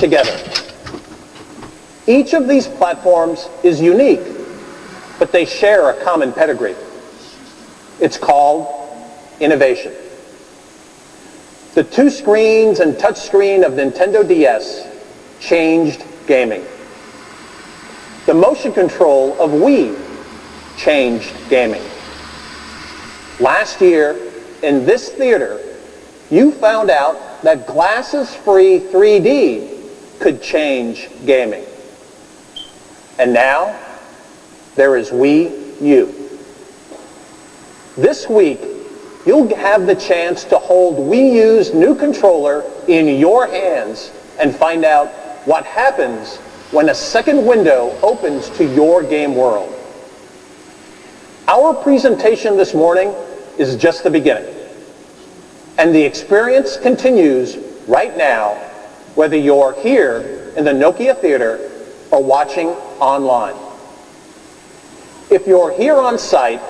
together. Each of these platforms is unique, but they share a common pedigree. It's called innovation. The two screens and touchscreen of Nintendo DS changed gaming. The motion control of Wii changed gaming. Last year, in this theater, you found out that glasses-free 3D could change gaming. And now, there is Wii U. This week, you'll have the chance to hold Wii U's new controller in your hands and find out what happens when a second window opens to your game world. Our presentation this morning is just the beginning. And the experience continues right now, whether you're here in the Nokia Theater or watching online. If you're here on site,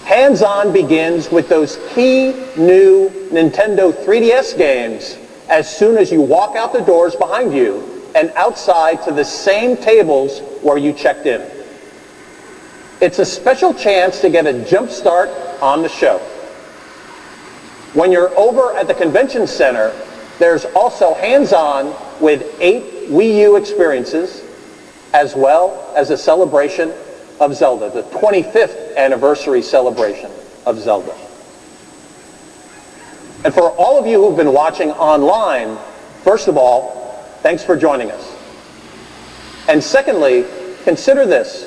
hands-on begins with those key new Nintendo 3DS games as soon as you walk out the doors behind you and outside to the same tables where you checked in. It's a special chance to get a jump start on the show. When you're over at the convention center, there's also hands-on with 8 Wii U experiences, as well as a celebration of Zelda, the 25th anniversary celebration of Zelda. And for all of you who've been watching online, first of all, thanks for joining us. And secondly, consider this.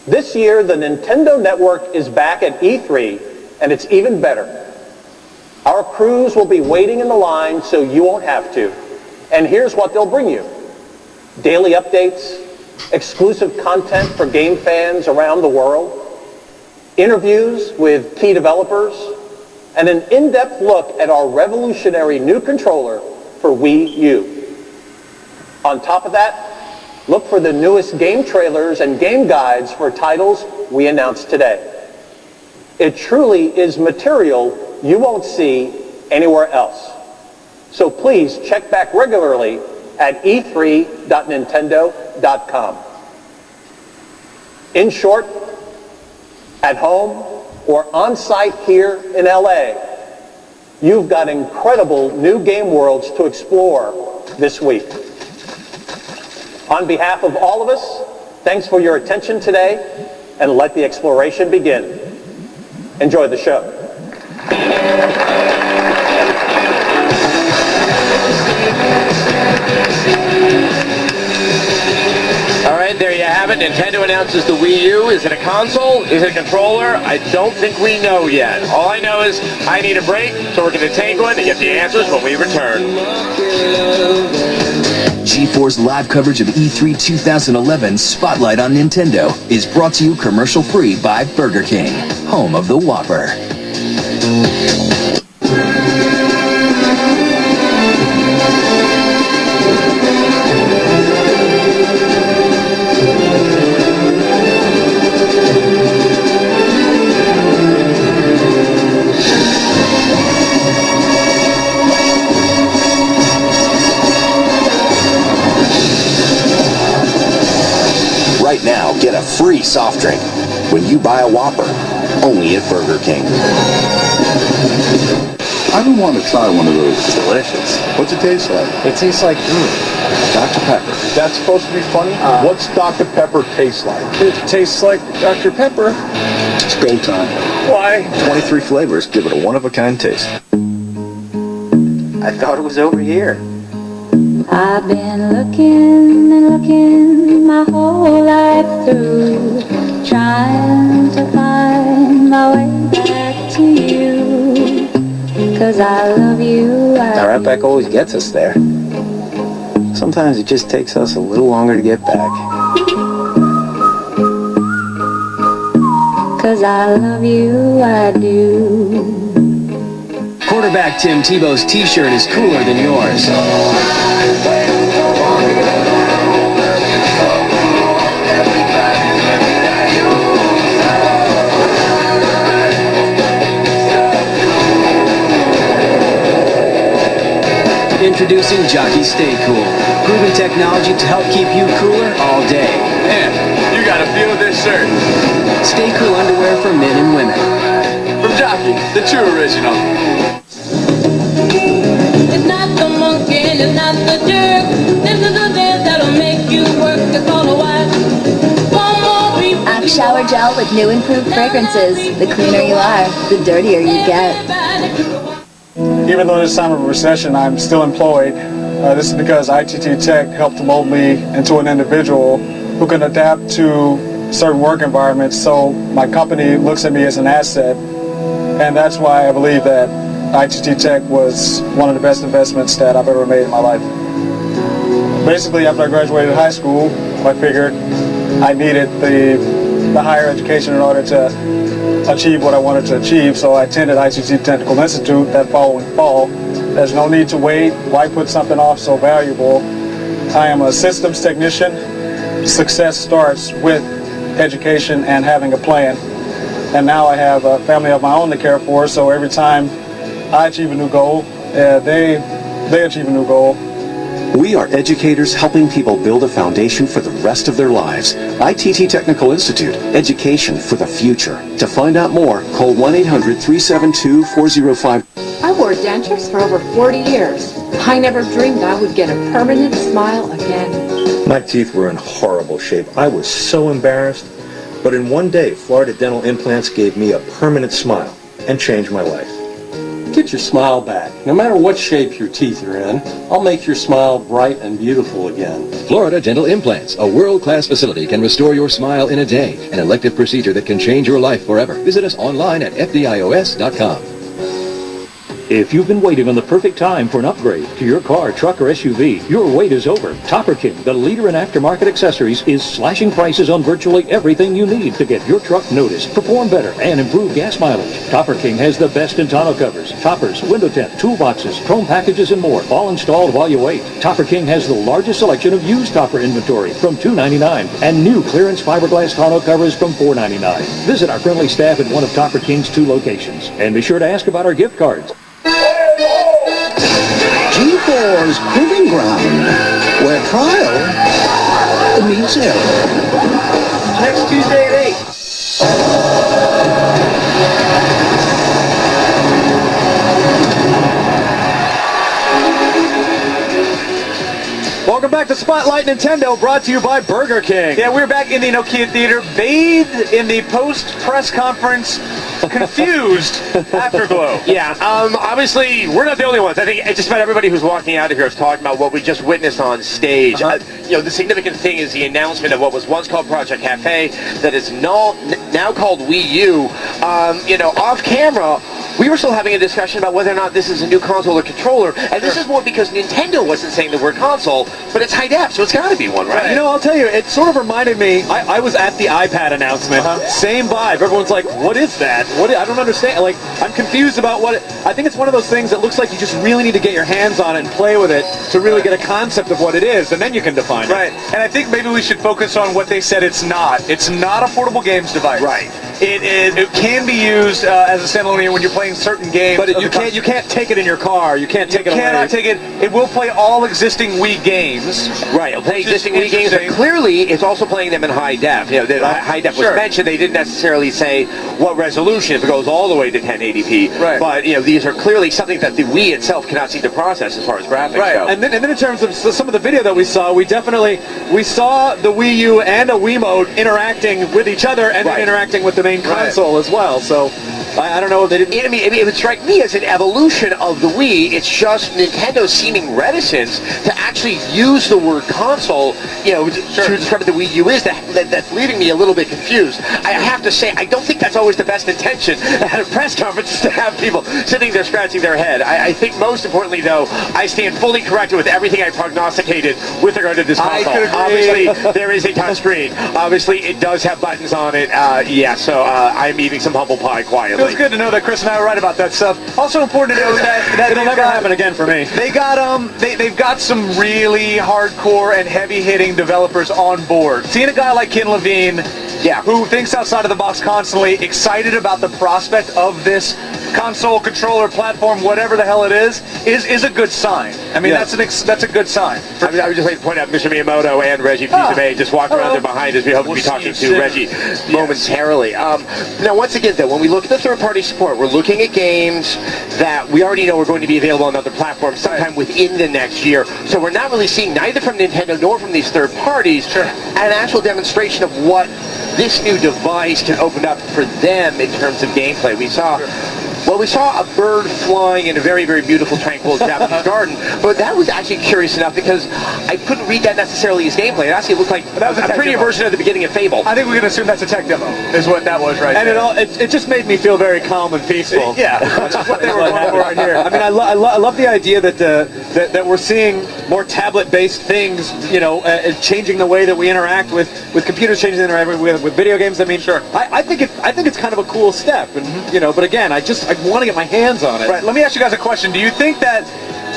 This year, the Nintendo Network is back at E3, and it's even better. Our crews will be waiting in the line so you won't have to. And here's what they'll bring you. Daily updates, exclusive content for game fans around the world, interviews with key developers, and an in-depth look at our revolutionary new controller for Wii U. On top of that, look for the newest game trailers and game guides for titles we announced today. It truly is material you won't see anywhere else. So please check back regularly at e3.nintendo.com. In short, at home or on site here in LA, you've got incredible new game worlds to explore this week. On behalf of all of us, thanks for your attention today, and let the exploration begin. Enjoy the show. All right, there you have it. Nintendo announces the Wii U. Is it a console? Is it a controller? I don't think we know yet. All I know is I need a break, so we're going to take one and get the answers when we return. G4's live coverage of E3 2011 Spotlight on Nintendo is brought to you commercial-free by Burger King, home of the Whopper. Right now, get a free soft drink when you buy a Whopper, only at Burger King. I've been wanting to try one of those. It's delicious. What's it taste like? It tastes like Dr. Pepper. That's supposed to be funny? What's Dr. Pepper taste like? It tastes like Dr. Pepper. It's go time. Why? 23 flavors give it a one-of-a-kind taste. I thought it was over here. I've been looking and looking my whole life through, trying to find my way back to you, 'cause I love you. Our Outback always gets us there. Sometimes it just takes us a little longer to get back. 'Cause I love you, I do. Quarterback Tim Tebow's t-shirt is cooler than yours. Introducing Jockey Stay Cool. Proven technology to help keep you cooler all day. Man, you gotta feel this shirt. Stay Cool underwear for men and women. From Jockey, the true original. It's not the monkey, it's not the jerk. This is the dance that'll make you work. It's all a while. One more beat. Axe Shower Gel with new improved fragrances. The cleaner you are, the dirtier you get. Even though this time of recession I'm still employed, this is because ITT Tech helped mold me into an individual who can adapt to certain work environments, so my company looks at me as an asset, and that's why I believe that ITT Tech was one of the best investments that I've ever made in my life. Basically, after I graduated high school, I figured I needed the higher education in order to achieve what I wanted to achieve, so I attended ITT Technical Institute that following fall. There's no need to wait. Why put something off so valuable? I am a systems technician. Success starts with education and having a plan. And now I have a family of my own to care for, so every time I achieve a new goal, they achieve a new goal. We are educators helping people build a foundation for the rest of their lives. ITT Technical Institute, education for the future. To find out more, call 1-800-372-4005. I wore dentures for over 40 years. I never dreamed I would get a permanent smile again. My teeth were in horrible shape. I was so embarrassed. But in one day, Florida Dental Implants gave me a permanent smile and changed my life. Get your smile back. No matter what shape your teeth are in, I'll make your smile bright and beautiful again. Florida Dental Implants, a world-class facility, can restore your smile in a day. An elective procedure that can change your life forever. Visit us online at fdios.com. If you've been waiting on the perfect time for an upgrade to your car, truck, or SUV, your wait is over. Topper King, the leader in aftermarket accessories, is slashing prices on virtually everything you need to get your truck noticed, perform better, and improve gas mileage. Topper King has the best in tonneau covers, toppers, window tint, toolboxes, chrome packages, and more, all installed while you wait. Topper King has the largest selection of used topper inventory from $2.99 and new clearance fiberglass tonneau covers from $4.99. Visit our friendly staff at one of Topper King's 2 locations, and be sure to ask about our gift cards. G4's Proving Ground, where trial meets error. Next Tuesday at 8. Welcome back to Spotlight Nintendo, brought to you by Burger King. Yeah, we're back in the Nokia Theater, bathed in the post-press conference, confused afterglow. Yeah, obviously, we're not the only ones. I think just about everybody who's walking out of here is talking about what we just witnessed on stage. The significant thing is the announcement of what was once called Project Cafe, that is now called Wii U. Off camera, we were still having a discussion about whether or not this is a new console or controller, and this is more because Nintendo wasn't saying the word console, but it's high def, so it's got to be one, right? I'll tell you, it sort of reminded me, I was at the iPad announcement, same vibe. Everyone's like, what is that? I don't understand. Like, I'm confused about I think it's one of those things that looks like you just really need to get your hands on it and play with it to really get a concept of what it is, and then you can define it. Right, and I think maybe we should focus on what they said it's not. It's not a portable games device. Right. It can be used as a standalone when you're playing certain games. But you can't take it in your car. You can't take it away. You cannot take it. It will play all existing Wii games. Right, it'll play existing Wii games, but clearly it's also playing them in high def. High def was mentioned. They didn't necessarily say what resolution, if it goes all the way to 1080p. Right. But these are clearly something that the Wii itself cannot seem to process as far as graphics go. And then in terms of some of the video that we saw, we saw the Wii U and a Wiimote interacting with each other and then interacting with the main console as well. So I don't know if they didn't. It would strike me as an evolution of the Wii. It's just Nintendo's seeming reticence to actually use the word console, to describe what the Wii U is. That's leaving me a little bit confused. I have to say, I don't think that's always the best intention at a press conference to have people sitting there scratching their head. I think most importantly, though, I stand fully corrected with everything I prognosticated with regard to this console. I Obviously, there is a touch screen. Obviously, it does have buttons on it. So I'm eating some humble pie quietly. Feels good to know that Chris and I were right about that stuff. Also important to know that it'll never happen again for me. They've got some really hardcore and heavy-hitting developers on board. Seeing a guy like Ken Levine, who thinks outside of the box constantly, excited about the prospect of this console, controller, platform, whatever the hell it is a a good sign. I mean, that's a good sign. I was just like to point out Mr. Miyamoto and Reggie Fils-Aimé just walked around there behind us. We hope to be talking to Reggie momentarily. Now, once again, though, when we look at the third-party support, we're looking at games that we already know are going to be available on other platforms sometime within the next year. So we're not really seeing, neither from Nintendo nor from these third parties, an actual demonstration of what this new device can open up for them in terms of gameplay. We saw a bird flying in a very, very beautiful, tranquil Japanese garden, but that was actually curious enough because I couldn't read that necessarily as gameplay. It actually looked like a prettier version of the beginning of Fable. I think we can assume that's a tech demo, is what that was right and there. It just made me feel very calm and peaceful. Yeah, that's what they were going for right here. I mean, I love the idea that we're seeing more tablet-based things, you know, changing the way that we interact with computers, changing the interaction with video games. I mean, I think it's kind of a cool step, and you know, but again, I want to get my hands on it. Right. Let me ask you guys a question. Do you think that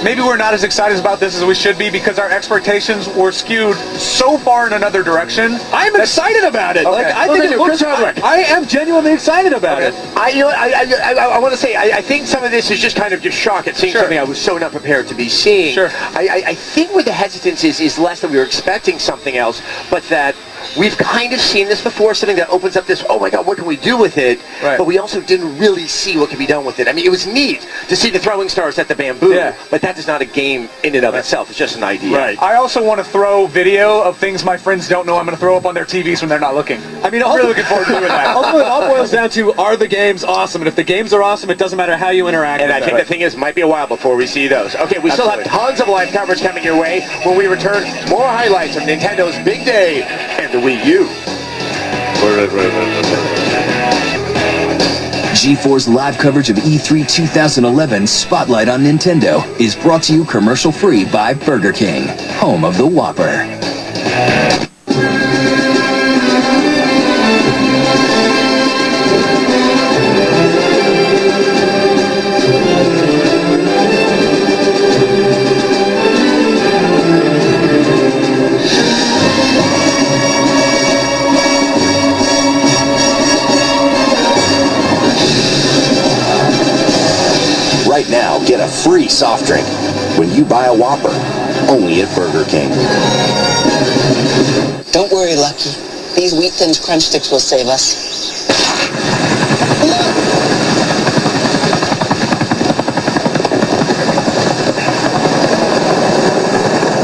maybe we're not as excited about this as we should be because our expectations were skewed so far in another direction? I'm excited about it. Okay. Like, I think I am genuinely excited about it. I want to say, I think some of this is just kind of just shock at seeing something I was so not prepared to be seeing. I think where the hesitance is less that we were expecting something else, but that we've kind of seen this before, something that opens up this, oh my god, what can we do with it? Right. But we also didn't really see what can be done with it. I mean, it was neat to see the throwing stars at the bamboo, but that is not a game in and of itself. It's just an idea. Right. I also want to throw video of things my friends don't know I'm going to throw up on their TVs when they're not looking. I mean, I'm really looking forward to doing that. Ultimately, it all boils down to, are the games awesome? And if the games are awesome, it doesn't matter how you interact and with I think the thing is, might be a while before we see those. Okay, we still have tons of live coverage coming your way. When we return, more highlights from Nintendo's big day and the Wii U. G4's live coverage of E3 2011 Spotlight on Nintendo is brought to you commercial-free by Burger King, home of the Whopper. Right now, get a free soft drink when you buy a Whopper, only at Burger King. Don't worry, Lucky. These Wheat Thins Crunch Sticks will save us.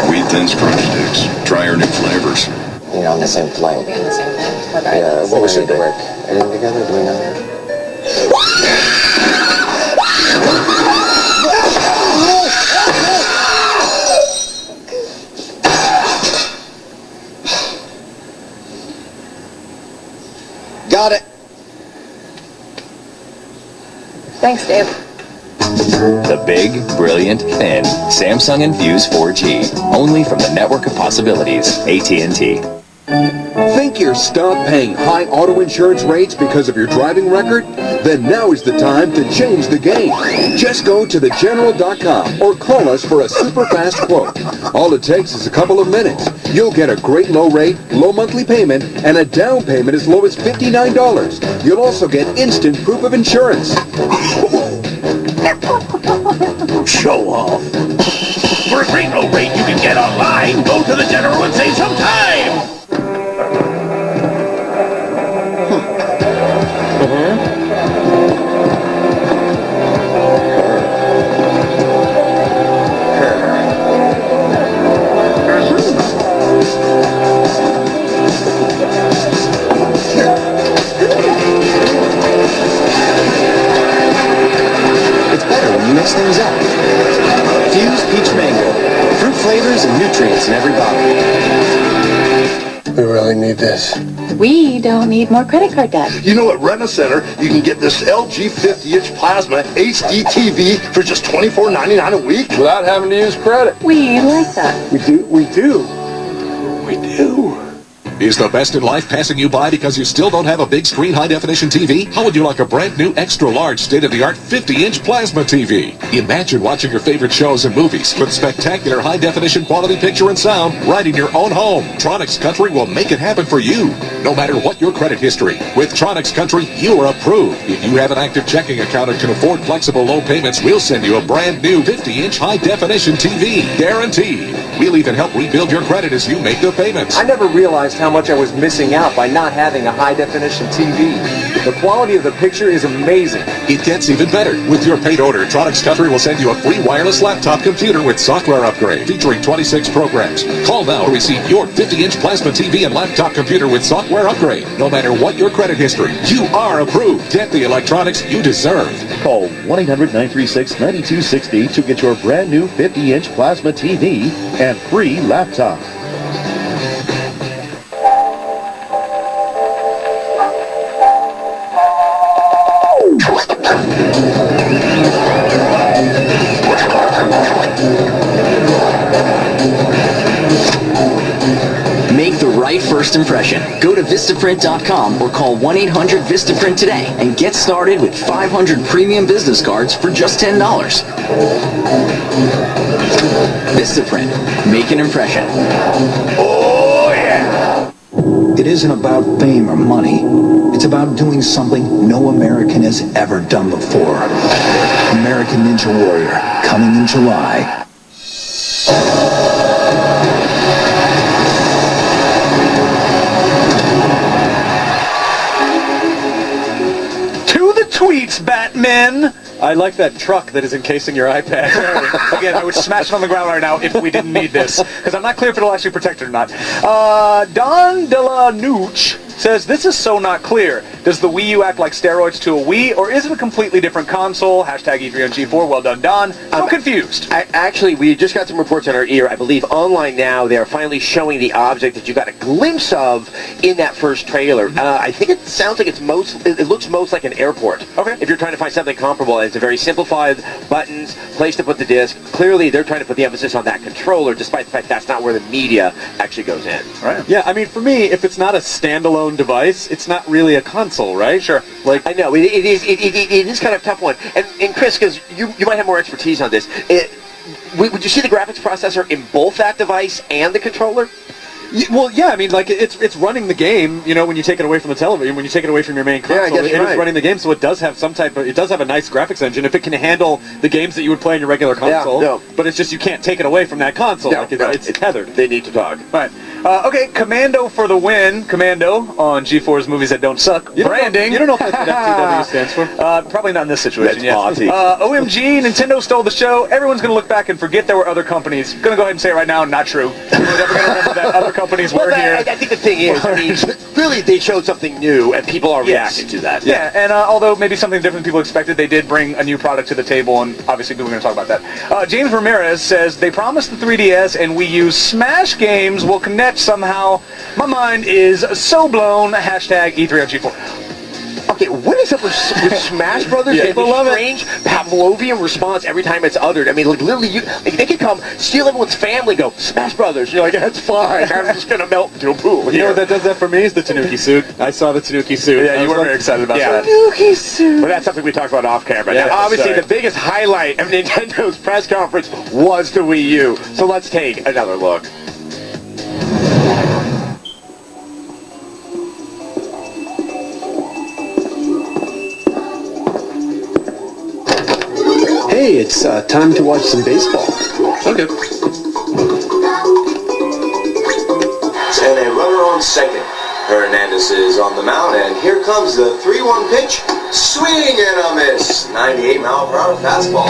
Wheat Thins Crunch Sticks. Try our new flavors. You're on the same flight. We'll be on the same plane. Yeah, what we should work. Anything together? Do we know that? Got it. Thanks, Dave. The big, brilliant, thin Samsung Infuse 4G. Only from the network of possibilities, AT&T. Think you're stopped paying high auto insurance rates because of your driving record? Then now is the time to change the game. Just go to thegeneral.com or call us for a super fast quote. All it takes is a couple of minutes. You'll get a great low rate, low monthly payment, and a down payment as low as $59. You'll also get instant proof of insurance. Show off. For a great low rate you can get online, go to the General and save some time. It's better when you mix things up. Fuse Peach Mango. Fruit flavors and nutrients in every bottle. We really need this. We don't need more credit card debt. You know, at Rent-A-Center, you can get this LG 50-inch plasma HD TV for just $24.99 a week. Without having to use credit. We like that. We do. Is the best in life passing you by because you still don't have a big screen high-definition TV? How would you like a brand new extra-large state-of-the-art 50-inch plasma TV? Imagine watching your favorite shows and movies with spectacular high-definition quality picture and sound right in your own home. Tronics Country will make it happen for you, no matter what your credit history. With Tronics Country, you are approved. If you have an active checking account and can afford flexible low payments, we'll send you a brand new 50-inch high-definition TV. Guaranteed. We'll even help rebuild your credit as you make the payments. I never realized how much I was missing out by not having a high-definition TV. The quality of the picture is amazing. It gets even better. With your paid order, Tronics Country will send you a free wireless laptop computer with software upgrade featuring 26 programs. Call now to receive your 50-inch plasma TV and laptop computer with software upgrade. No matter what your credit history, you are approved. Get the electronics you deserve. Call 1-800-936-9260 to get your brand new 50-inch plasma TV and free laptop. Make the right first impression. Go to Vistaprint.com or call 1-800-VISTAPRINT today and get started with 500 premium business cards for just $10. Vistaprint. Make an impression. Oh, yeah! It isn't about fame or money. It's about doing something no American has ever done before. American Ninja Warrior, coming in July. Tweets, Batman! I like that truck that is encasing your iPad. Again, I would smash it on the ground right now if we didn't need this, because I'm not clear if it'll actually protect it or not. Don Delanucci says, this is so not clear. Does the Wii U act like steroids to a Wii, or is it a completely different console? Hashtag E3 on G4. Well done, Don. I'm confused. Actually, we just got some reports on our ear. I believe online now they are finally showing the object that you got a glimpse of in that first trailer. I think it sounds like it looks most like an airport. Okay. If you're trying to find something comparable, it's a very simplified buttons, place to put the disc. Clearly, they're trying to put the emphasis on that controller, despite the fact that's not where the media actually goes in. Right. Yeah, I mean, for me, if it's not a standalone device, it's not really a console, right? Sure. Like I know it is kind of a tough one. And Chris, because you might have more expertise on this, would you see the graphics processor in both that device and the controller? Well, yeah, I mean, like, it's running the game, you know, when you take it away from the television, when you take it away from your main console, it is running the game, so it does have some type of, it does have a nice graphics engine, if it can handle the games that you would play on your regular console, but it's just, you can't take it away from that console, it's tethered. They need to talk. Right. Okay, Commando for the win. Commando on G4's Movies That Don't Suck. Branding. You don't know if that's what FTW stands for? Probably not in this situation, yes. OMG, Nintendo stole the show. Everyone's going to look back and forget there were other companies. Going to go ahead and say it right now, not true. We're never going to remember that other companies were here. I think the thing is, I mean, clearly they showed something new, and people are reacting to that. Yeah, and although maybe something different than people expected, they did bring a new product to the table, and obviously we're going to talk about that. James Ramirez says, they promised the 3DS and Wii U Smash games will connect somehow. My mind is so blown. Hashtag E3 on G4. Okay, what is up with Smash Brothers? Yeah. And the strange Pavlovian response every time it's uttered. I mean, like, literally, they could come, steal everyone's family, go, Smash Brothers. You're like, that's fine. I'm just going to melt into a pool. You know what that does that for me is the Tanuki suit. I saw the Tanuki suit. Yeah, you were very excited about that. Tanuki suit. But that's something we talked about off camera. Yeah, now, obviously, the biggest highlight of Nintendo's press conference was the Wii U. So let's take another look. Hey, it's time to watch some baseball. Okay. And a runner on second. Hernandez is on the mound, and here comes the 3-1 pitch. Swing and a miss. 98-mile-per-hour fastball.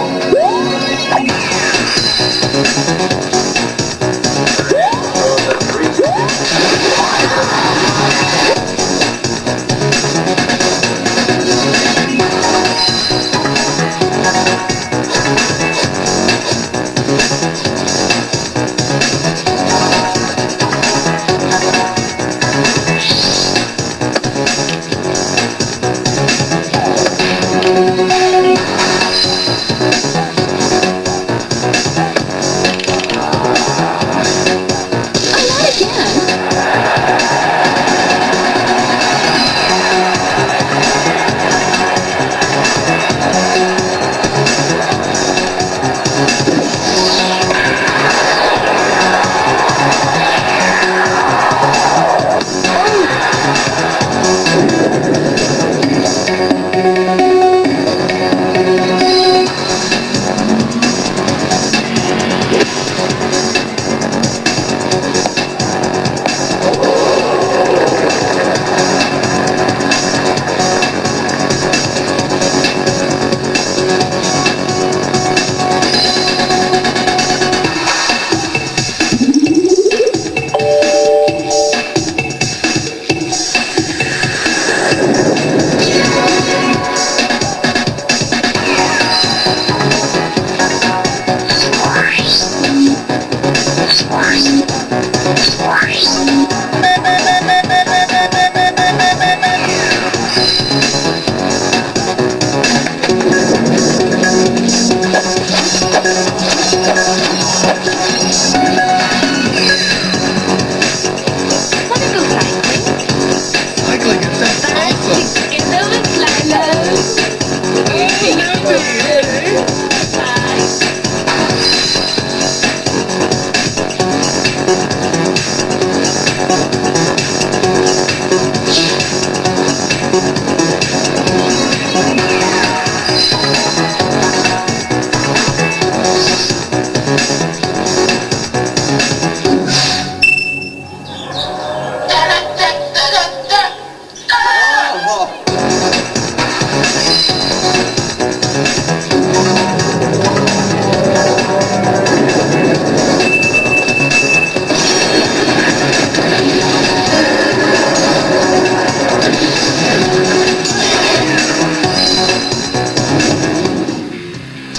Cycling, that's awesome.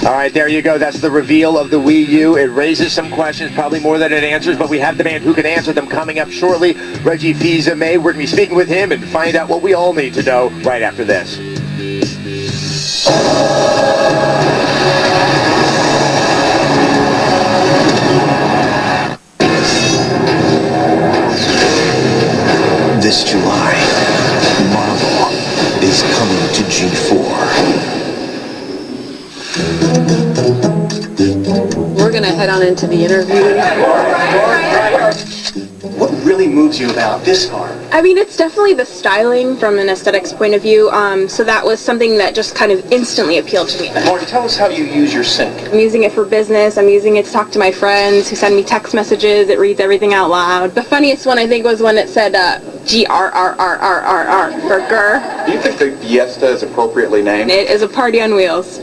All right, there you go. That's the reveal of the Wii U. It raises some questions, probably more than it answers, but we have the man who can answer them coming up shortly, Reggie Fils-Aimé. We're going to be speaking with him and find out what we all need to know right after this. This July, Marvel is coming to G4. We're going to head on into the interview. What really moves you about this car? I mean, it's definitely the styling from an aesthetics point of view, so that was something that just kind of instantly appealed to me. Marty, tell us how you use your sync. I'm using it for business, I'm using it to talk to my friends who send me text messages, it reads everything out loud. The funniest one I think was when it said G-R-R-R-R-R-R for GR. Do you think the Fiesta is appropriately named? It is a party on wheels.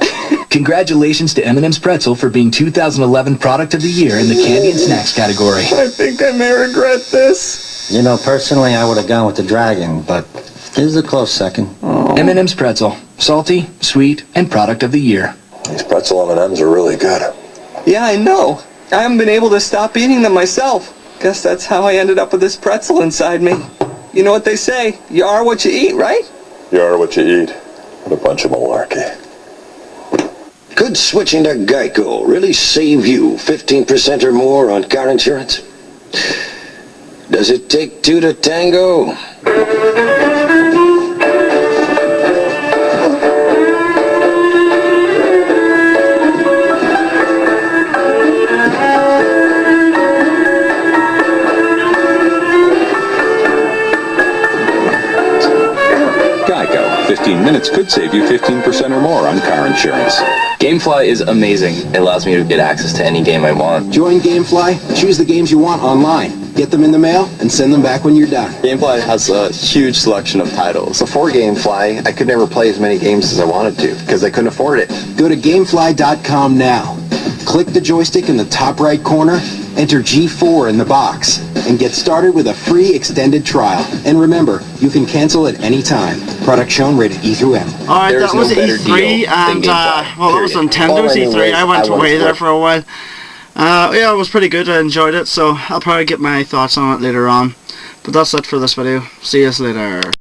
Congratulations to M&M's Pretzel for being 2011 Product of the Year in the Candy and Snacks category. I think I may regret this. You know, personally, I would have gone with the Dragon, but it was a close second. M&M's Pretzel. Salty, sweet, and Product of the Year. These pretzel M&Ms are really good. Yeah, I know. I haven't been able to stop eating them myself. Guess that's how I ended up with this pretzel inside me. You know what they say, you are what you eat, right? You are what you eat. What a bunch of malarkey. Could switching to Geico really save you 15% or more on car insurance? Does it take two to tango? Geico. 15 minutes could save you 15% or more on car insurance. GameFly is amazing. It allows me to get access to any game I want. Join GameFly, choose the games you want online, get them in the mail, and send them back when you're done. GameFly has a huge selection of titles. Before GameFly, I could never play as many games as I wanted to because I couldn't afford it. Go to GameFly.com now. Click the joystick in the top right corner, enter G4 in the box, and get started with a free extended trial. And remember, you can cancel at any time. Product shown rated E through M. Alright, that was E3, and well, that was Nintendo's E3. I went away there for a while. Yeah, it was pretty good. I enjoyed it, so I'll probably get my thoughts on it later on. But that's it for this video. See you later.